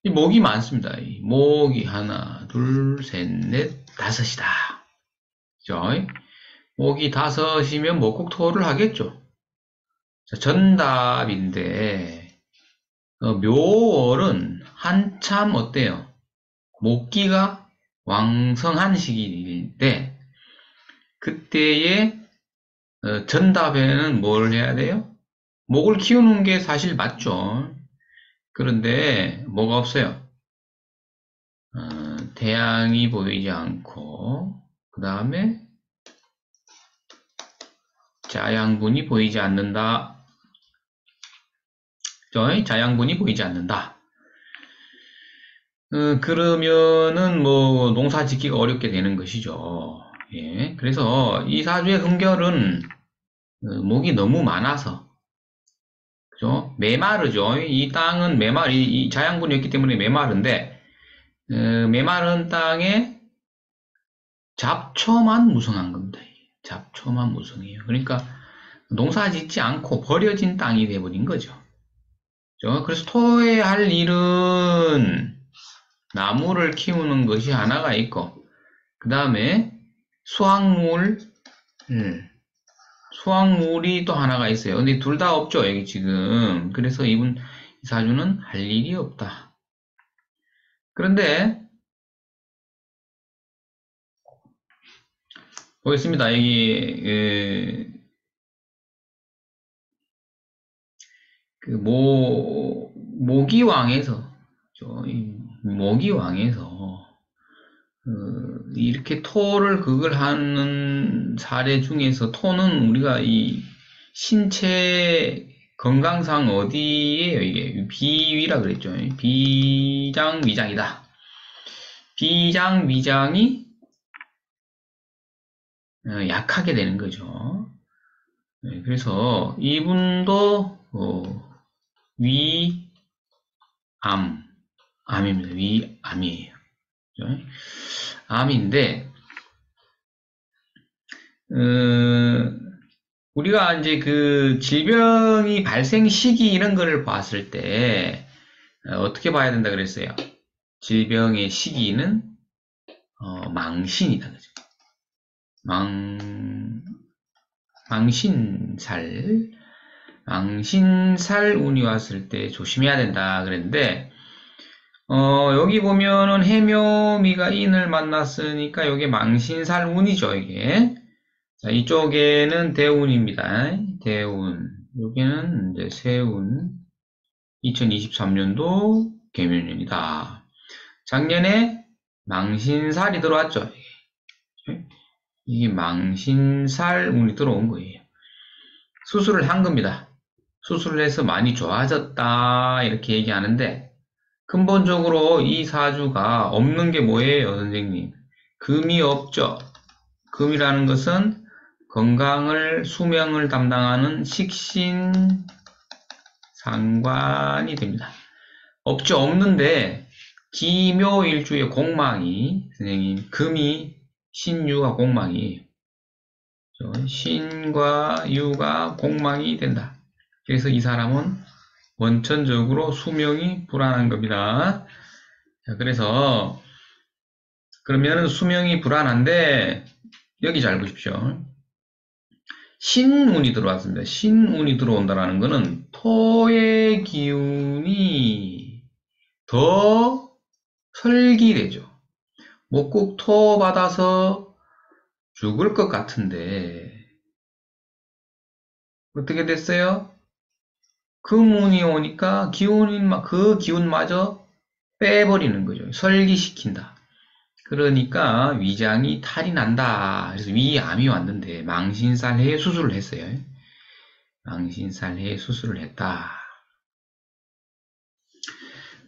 이 목이 많습니다. 이 목이 하나, 둘, 셋, 넷, 다섯이다. 그죠? 목이 다섯이면 뭐 꼭 토를 하겠죠. 자, 정답인데, 묘월은 한참 어때요? 목기가 왕성한 시기일 때, 그때의 전답에는 뭘 해야 돼요? 목을 키우는 게 사실 맞죠. 그런데 뭐가 없어요. 태양이 보이지 않고, 그 다음에 자양분이 보이지 않는다. 자양분이 보이지 않는다. 그러면은 뭐 농사 짓기가 어렵게 되는 것이죠. 예, 그래서 이 사주의 흠결은 목이 너무 많아서, 그죠? 메마르죠. 이 땅은 이 자양분이 었기 때문에 메마른데, 메마른 땅에 잡초만 무성한 겁니다. 잡초만 무성해요. 그러니까 농사 짓지 않고 버려진 땅이 돼버린 거죠. 그죠? 그래서 토해할 일은 나무를 키우는 것이 하나가 있고, 그 다음에 수확물, 수확물이 또 하나가 있어요. 근데 둘 다 없죠, 여기 지금. 그래서 이 사주는 할 일이 없다. 그런데, 보겠습니다. 여기, 모기왕에서, 모기왕에서, 이렇게 토를 그걸 하는 사례 중에서 토는 우리가 이 신체 건강상 어디에요? 이게 비위라 그랬죠. 비장위장이다. 비장위장이 약하게 되는 거죠. 그래서 이분도 위암, 암입니다. 위암이에요. 그죠? 암인데 우리가 이제 그 질병이 발생 시기 이런 거를 봤을 때 어떻게 봐야 된다 그랬어요? 질병의 시기는 망신이다. 그죠? 망신살, 망신살 운이 왔을 때 조심해야 된다 그랬는데, 여기 보면은 해묘미가 인을 만났으니까 이게 망신살 운이죠, 이게. 자, 이쪽에는 대운입니다. 대운. 여기는 이제 세운. 2023년도 개묘년이다. 작년에 망신살이 들어왔죠. 이게 망신살 운이 들어온 거예요. 수술을 한 겁니다. 수술을 해서 많이 좋아졌다 이렇게 얘기하는데 근본적으로 이 사주가 없는 게 뭐예요, 선생님? 금이 없죠. 금이라는 것은 건강을, 수명을 담당하는 식신 상관이 됩니다. 없죠, 없는데 기묘일주의 공망이, 선생님, 금이 신유가 공망이에요. 신과 유가 공망이 된다. 그래서 이 사람은 원천적으로 수명이 불안한 겁니다. 자, 그래서 그러면 수명이 불안한데 여기 잘 보십시오. 신운이 들어왔습니다. 신운이 들어온다는 것은 토의 기운이 더 설기되죠. 목국 토 받아서 죽을 것 같은데 어떻게 됐어요? 금운이 오니까 그 기운마저 빼버리는 거죠. 설기시킨다. 그러니까 위장이 탈이 난다. 그래서 위암이 왔는데 망신살해 수술을 했어요. 망신살해 수술을 했다.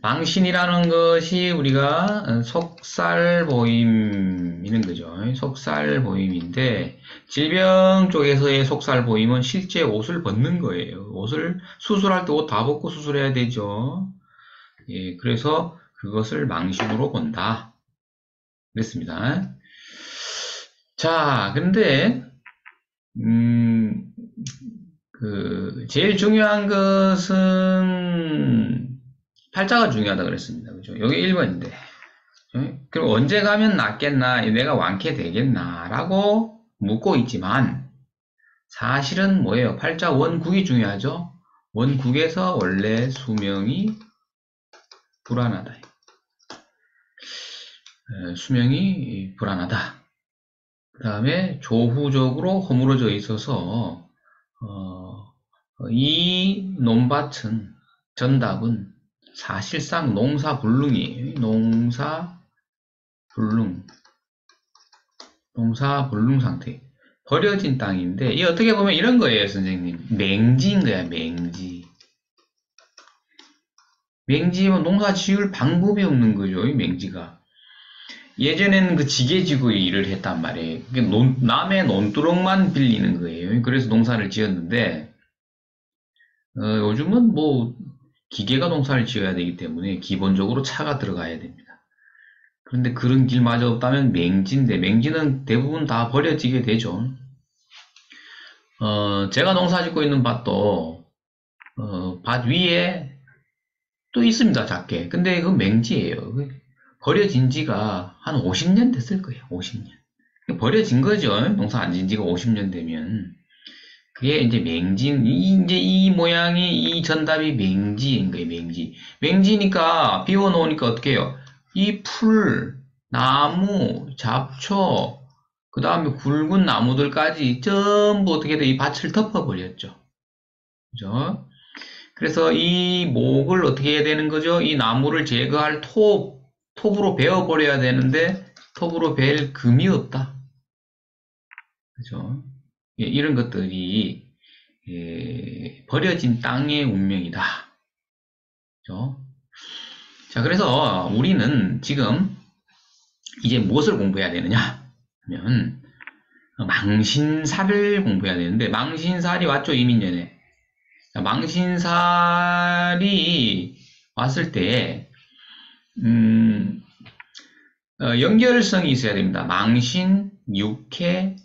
망신이라는 것이 우리가 속살보임이는 거죠. 속살보임인데 질병 쪽에서의 속살보임은 실제 옷을 벗는 거예요. 옷을 수술할 때 옷 다 벗고 수술해야 되죠. 예, 그래서 그것을 망신으로 본다. 그랬습니다. 자, 근데 제일 중요한 것은 팔자가 중요하다 그랬습니다. 그죠? 여기 1번인데. 그럼 언제 가면 낫겠나? 내가 완쾌되겠나? 라고 묻고 있지만, 사실은 뭐예요? 팔자 원국이 중요하죠? 원국에서 원래 수명이 불안하다. 수명이 불안하다. 그 다음에 조후적으로 허물어져 있어서 이 논밭은 정답은 사실상 농사불능이에요. 농사불능 상태. 버려진 땅인데 이 어떻게 보면 이런 거예요, 선생님. 맹지인 거야, 맹지. 맹지면 농사 지을 방법이 없는 거죠, 이 맹지가. 예전에는 그 지게지고 일을 했단 말이에요. 남의 논두렁만 빌리는 거예요. 그래서 농사를 지었는데, 요즘은 뭐, 기계가 농사를 지어야 되기 때문에 기본적으로 차가 들어가야 됩니다. 그런데 그런 길마저 없다면 맹지인데, 맹지는 대부분 다 버려지게 되죠. 제가 농사 짓고 있는 밭도, 밭 위에 또 있습니다, 작게. 근데 그건 맹지예요. 버려진 지가 한 50년 됐을 거예요. 50년. 버려진 거죠. 농사 안 진 지가 50년 되면. 그게 이제 맹진, 이제 이 모양이, 이 전답이 맹지인 거예요, 맹지. 맹지니까, 비워놓으니까 어떻게 해요? 이 풀, 나무, 잡초, 그 다음에 굵은 나무들까지 전부 어떻게 돼? 이 밭을 덮어버렸죠. 그죠? 그래서 이 목을 어떻게 해야 되는 거죠? 이 나무를 제거할 톱으로 베어버려야 되는데 톱으로 벨 금이 없다. 그죠? 예, 이런 것들이 버려진 땅의 운명이다. 그죠? 자, 그래서 우리는 지금 이제 무엇을 공부해야 되느냐 하면 망신살을 공부해야 되는데 망신살이 왔죠, 이민년에. 자, 망신살이 왔을 때 연결성이 있어야 됩니다. 망신, 육해,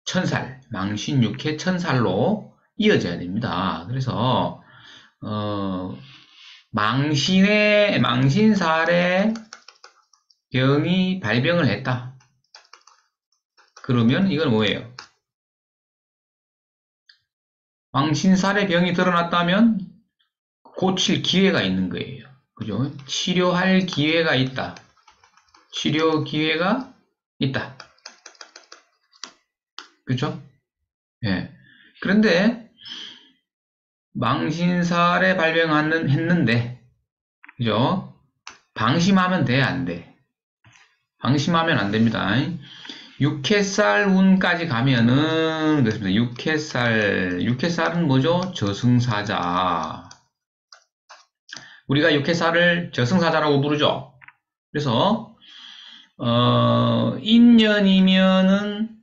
천살, 망신, 육해, 천살로 이어져야 됩니다. 그래서 망신살에 병이 발병을 했다. 그러면 이건 뭐예요? 망신살에 병이 드러났다면 고칠 기회가 있는 거예요. 그죠? 치료할 기회가 있다. 치료 기회가 있다. 그죠? 예. 그런데 망신살에 발병했는데, 그죠? 방심하면 돼, 안 돼? 방심하면 안 됩니다. 육해살 운까지 가면은, 그렇습니다. 육해살은 뭐죠? 저승사자. 우리가 육해살을 저승사자라고 부르죠. 그래서, 인년이면은,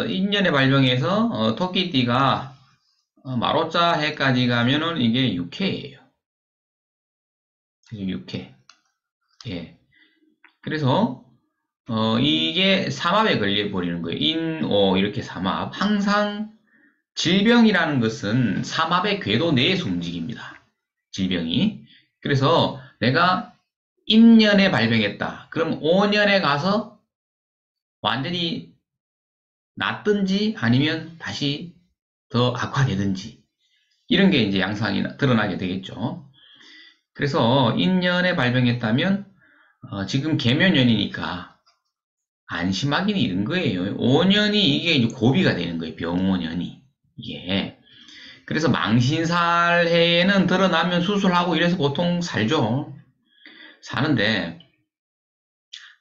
인년에 발병해서, 토끼띠가, 마로자 해까지 가면은 이게 육해예요. 육해. 예. 그래서, 이게 삼합에 걸려버리는 거예요. 이렇게 삼합. 항상 질병이라는 것은 삼합의 궤도 내에서 움직입니다. 질병이. 그래서 내가 인년에 발병했다. 그럼 5년에 가서 완전히 낫든지 아니면 다시 더 악화되든지 이런 게 이제 양상이 드러나게 되겠죠. 그래서 인년에 발병했다면 지금 계묘년이니까 안심하기는 이런 거예요. 5년이 이게 이제 고비가 되는 거예요. 병5년이 이게. 그래서 망신살 해에는 드러나면 수술하고 이래서 보통 살죠. 사는데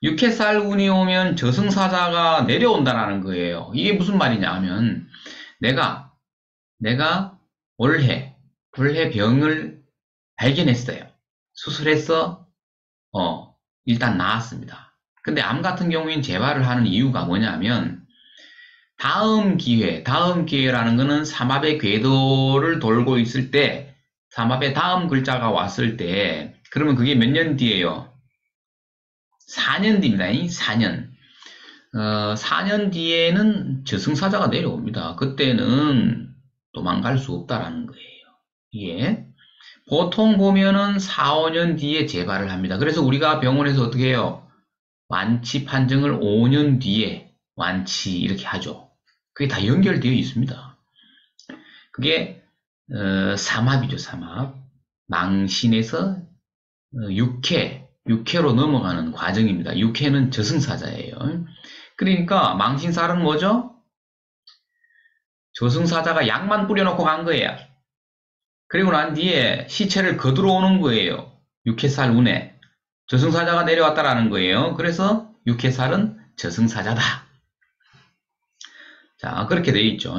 육해살 운이 오면 저승사자가 내려온다라는 거예요. 이게 무슨 말이냐 하면 내가 올해 병을 발견했어요. 수술해서 일단 나았습니다. 근데 암 같은 경우에는 재발을 하는 이유가 뭐냐면 다음 기회라는 거는 삼합의 궤도를 돌고 있을 때 삼합의 다음 글자가 왔을 때 그러면 그게 몇 년 뒤에요? 4년 뒤입니다. 4년. 4년 뒤에는 저승사자가 내려옵니다. 그때는 도망갈 수 없다라는 거예요. 이게 보통 보면은 4, 5년 뒤에 재발을 합니다. 그래서 우리가 병원에서 어떻게 해요? 완치 판정을 5년 뒤에 완치 이렇게 하죠. 그게 다 연결되어 있습니다. 그게 삼합이죠, 삼합. 망신에서 6회로 넘어가는 과정입니다. 6회는 저승사자예요. 그러니까 망신살은 뭐죠? 저승사자가 약만 뿌려놓고 간 거예요. 그리고 난 뒤에 시체를 거들어 오는 거예요. 6회살 운에. 저승사자가 내려왔다라는 거예요. 그래서 6회살은 저승사자다. 자, 그렇게 되어 있죠.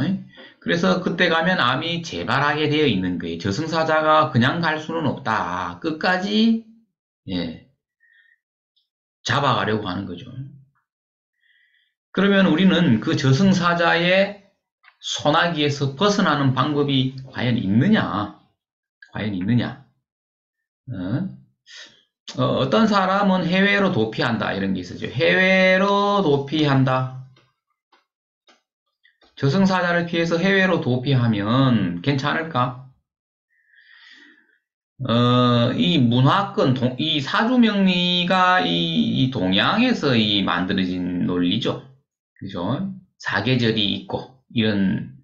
그래서 그때 가면 암이 재발하게 되어 있는 거예요. 저승사자가 그냥 갈 수는 없다. 끝까지 예, 잡아가려고 하는 거죠. 그러면 우리는 그 저승사자의 소나기에서 벗어나는 방법이 과연 있느냐? 과연 있느냐? 어떤 사람은 해외로 도피한다 이런 게 있었죠. 해외로 도피한다. 저승사자를 피해서 해외로 도피하면 괜찮을까? 이 문화권, 이 사주명리가 이 동양에서 이 만들어진 논리죠. 그죠? 사계절이 있고, 이런,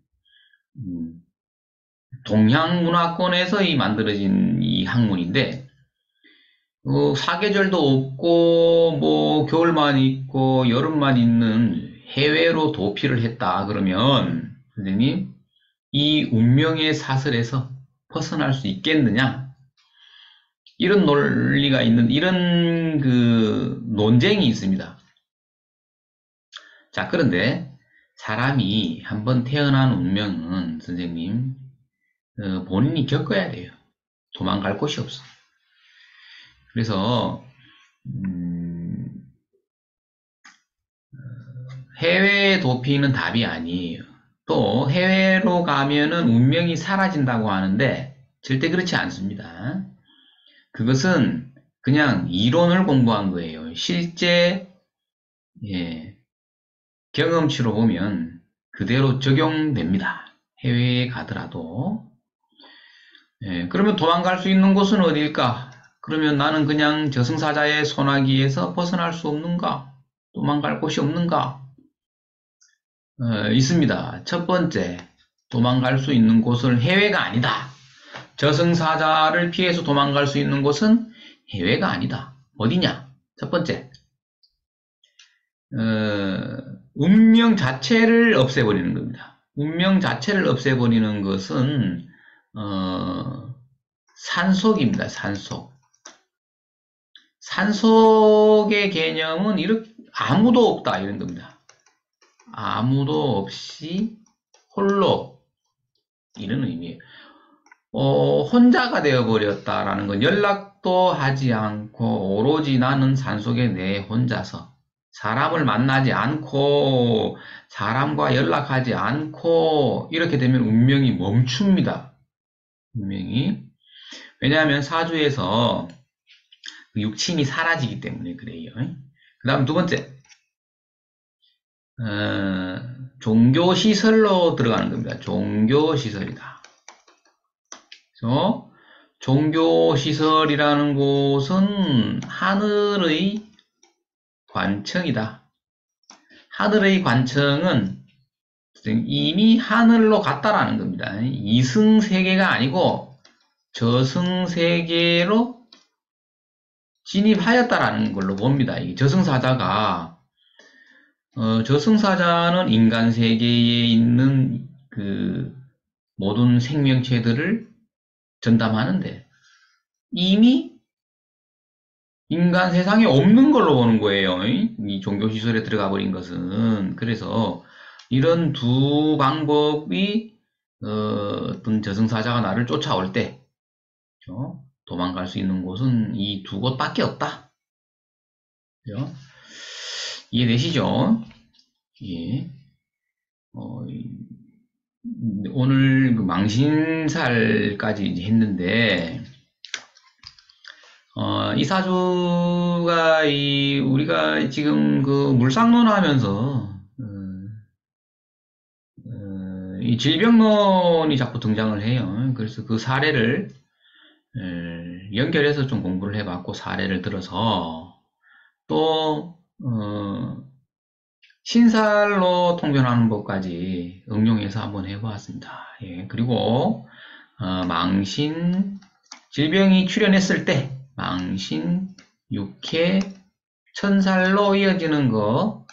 동양 문화권에서 이 만들어진 이 학문인데, 사계절도 없고, 뭐, 겨울만 있고, 여름만 있는 해외로 도피를 했다. 그러면, 선생님, 이 운명의 사슬에서 벗어날 수 있겠느냐? 이런 논리가 있는, 이런 그 논쟁이 있습니다. 자, 그런데 사람이 한번 태어난 운명은 선생님, 본인이 겪어야 돼요. 도망갈 곳이 없어. 그래서, 해외 도피는 답이 아니에요. 또 해외로 가면은 운명이 사라진다고 하는데 절대 그렇지 않습니다. 그것은 그냥 이론을 공부한 거예요. 실제 경험치로 보면 그대로 적용됩니다. 해외에 가더라도. 그러면 도망갈 수 있는 곳은 어딜까? 그러면 나는 그냥 저승사자의 소나기에서 벗어날 수 없는가? 도망갈 곳이 없는가? 있습니다. 첫 번째, 도망갈 수 있는 곳은 해외가 아니다. 저승사자를 피해서 도망갈 수 있는 곳은 해외가 아니다. 어디냐? 첫 번째, 운명 자체를 없애버리는 겁니다. 운명 자체를 없애버리는 것은 산속입니다. 산속. 산속의 개념은 이렇게 아무도 없다 이런 겁니다. 아무도 없이 홀로 이런 의미예요. 혼자가 되어버렸다라는 건 연락도 하지 않고 오로지 나는 산속에 내 혼자서 사람을 만나지 않고 사람과 연락하지 않고 이렇게 되면 운명이 멈춥니다. 운명이. 왜냐하면 사주에서 육친이 사라지기 때문에 그래요. 그 다음 두 번째, 종교시설로 들어가는 겁니다. 종교시설이다. 그래서 종교시설이라는 곳은 하늘의 관청이다. 하늘의 관청은 이미 하늘로 갔다라는 겁니다. 이승세계가 아니고 저승세계로 진입하였다라는 걸로 봅니다. 이 저승사자가 저승사자는 인간 세계에 있는 그 모든 생명체들을 전담하는데 이미 인간 세상에 없는 걸로 보는 거예요. 이 종교시설에 들어가 버린 것은. 그래서 이런 두 방법이 어떤 저승사자가 나를 쫓아올 때 도망갈 수 있는 곳은 이 두 곳밖에 없다. 그죠? 이해되시죠? 예. 오늘 그 망신살까지 이제 했는데, 이 사주가 우리가 지금 그 물상론 하면서, 이 질병론이 자꾸 등장을 해요. 그래서 그 사례를 연결해서 좀 공부를 해봤고, 사례를 들어서, 또, 신살로 통변하는 법까지 응용해서 한번 해보았습니다. 예, 그리고, 망신, 질병이 출현했을 때, 망신, 육해, 천살로 이어지는 거,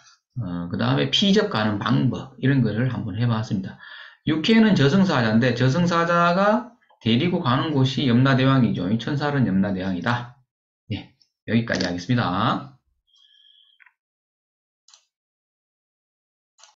그 다음에 피접 가는 방법, 이런 거를 한번 해봤습니다. 육해는 저승사자인데, 저승사자가 데리고 가는 곳이 염라대왕이죠. 천살은 염라대왕이다. 네, 여기까지 하겠습니다.